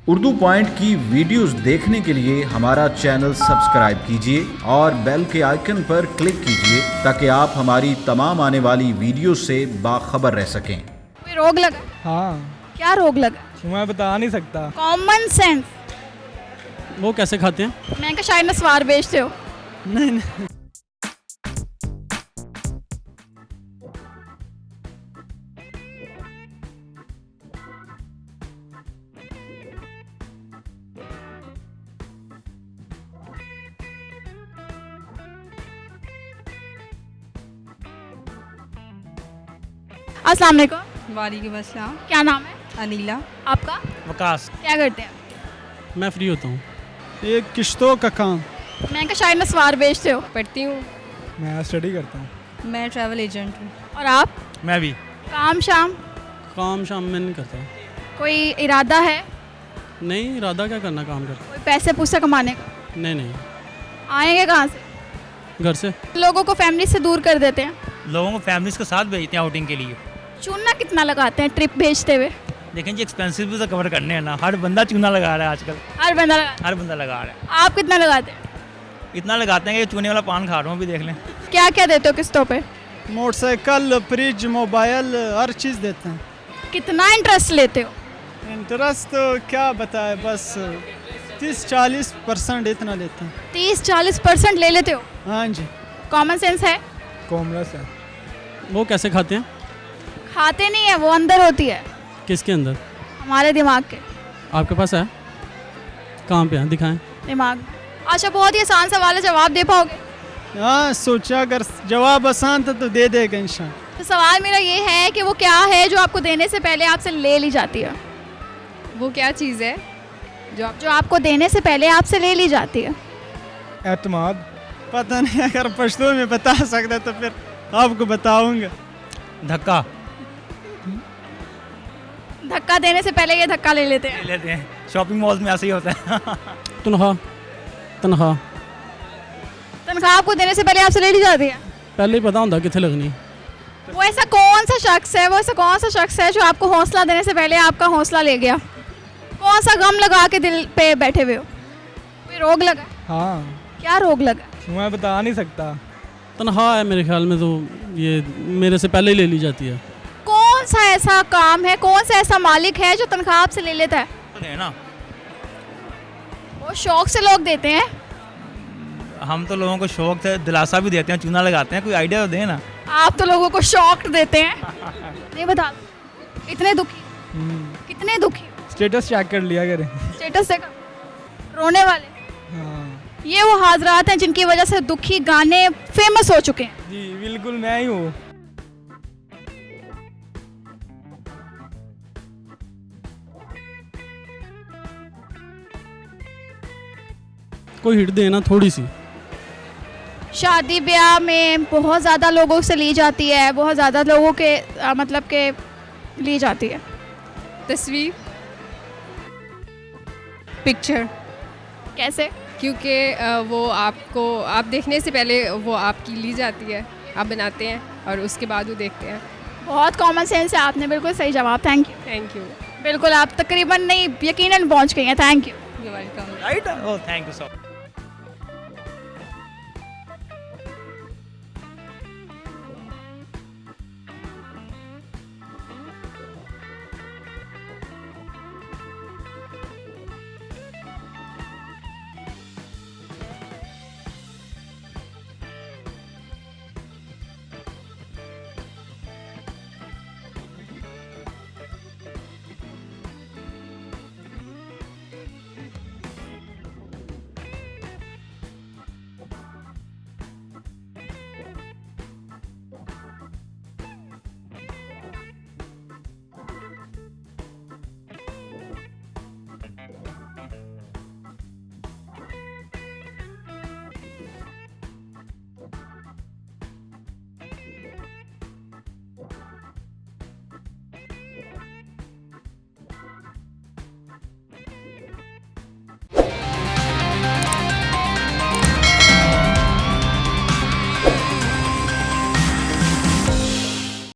Urdu point की videos देखने के लिए हमारा चैनल सब्सक्राइब कीजिए और बेल के आइकन पर क्लिक कीजिए ताकि आप हमारी तमाम आने वाली वीडियो से बाखबर रह सकें। कोई रोग लगा? हाँ, क्या रोग लगा? मैं बता नहीं सकता। Common sense. वो कैसे खाते हैं? मैं क्या शायद नस्वार बेचते हो? नहीं नहीं, अस्सलाम वालेकुम। वालेकुम अस्सलाम। क्या नाम है अनीला। आपका? वकास। क्या करते हैं? मैं फ्री होता हूँ। ये किश्तों का काम। मैं क्या शायद नस्वार बेचते हो? पढ़ती हूँ। मैं स्टडी करता हूँ। मैं ट्रैवल एजेंट हूँ। और आप? मैं भी। काम शाम काम शाम में नहीं करता। कोई इरादा है? नहीं, इरादा क्या करना काम कर। कोई पैसे पूसे कमाने का? नहीं नहीं, आएंगे कहाँ से? घर से। लोगों को फैमिली से दूर कर देते हैं। लोगों को फैमिलीज के साथ भेजते हैं आउटिंग के लिए। चूना कितना लगाते हैं ट्रिप भेजते हुए? लेकिन जी एक्सपेंसिव भी तो कवर करने हैं ना, हर बंदा चूना लगा रहा है आजकल। हर बंदा लगा। हर बंदा लगा रहा है। आप कितना लगाते हैं? इतना लगाते हैं कि चूने वाला पान खा रहा हूँ, भी देख लें। क्या क्या देते हो किस्तों पे? मोटरसाइकिल, फ्रिज, मोबाइल, हर चीज़ देते हैं। कितना इंटरेस्ट लेते हो? इंटरेस्ट तो क्या बताए, बस 30-40% इतना लेते हैं। 30-40% ले लेते हो? हाँ जी, कॉमन सेंस है? कॉमर्स है। वो कैसे खाते हैं? खाते नहीं है, वो अंदर होती है किसके अंदर? हमारे दिमाग के। आपके पास है? कहाँ पे है, दिखाएं। दिमाग। अच्छा, बहुत ही आसान सवाल है, जवाब दे पाओगे? हाँ, सोचा अगर जवाब आसान था तो दे देगा इंशाल्लाह। तो सवाल मेरा ये है कि वो क्या है जो आपको देने से पहले आपसे ले ली जाती है? वो क्या चीज़ है जो आपको देने से पहले आपसे ले ली जाती है? एतमाद। पता नहीं, अगर पश्तो में बता सकता तो फिर आपको बताऊंगा। धक्का धक्का देने से पहले ये धक्का ले लेते हैं। ले लेते हैं, शॉपिंग मॉल्स में ऐसे ही होता है। तनख्वाह। तनख्वाह तनख्वाह आपको देने से पहले आपसे ले ली जाती है? पहले ही पता होता कितने लगनी। वो ऐसा कौन सा शख्स है, वो ऐसा कौन सा शख्स है जो आपको हौसला देने से पहले आपका हौसला ले गया? कौन सा गम लगा के दिल पे बैठे हुए हो? कोई रोग लगा? हाँ, क्या रोग लगा? मैं बता नहीं सकता। तनख्वाह है मेरे ख्याल में, तो ये मेरे से पहले ही ले ली जाती है। कौन सा ऐसा काम है, कौन सा ऐसा मालिक है जो तनख्वाह आपसे ले लेता है? है ना, वो शौक से लोग देते हैं। हम तो लोगों को शौक से दिलासा भी देते हैं, चूना लगाते हैं। कोई आइडिया तो दें ना। आप तो लोगों को शौक देते हैं। नहीं बता। इतने दुखी? कितने दुखी? स्टेटस चेक कर लिया करें। स्टेटस से रोने वाले? हाँ ये वो हाजरात हैं जिनकी वजह से दुखी गाने फेमस हो चुके हैं। जी, बिल्कुल मैं ही हूँ। कोई हिट देना थोड़ी सी। शादी ब्याह में बहुत ज़्यादा लोगों से ली जाती है, बहुत ज़्यादा लोगों के मतलब के ली जाती है। तस्वीर, पिक्चर। कैसे? क्योंकि वो आपको, आप देखने से पहले वो आपकी ली जाती है, आप बनाते हैं और उसके बाद वो देखते हैं। बहुत कॉमन सेंस है, आपने बिल्कुल सही जवाब। Thank you. Thank you. बिल्कुल, आप तकरीबन नहीं यकीनन पहुंच गई हैं। Thank you. You welcome. Right, oh thank you so much.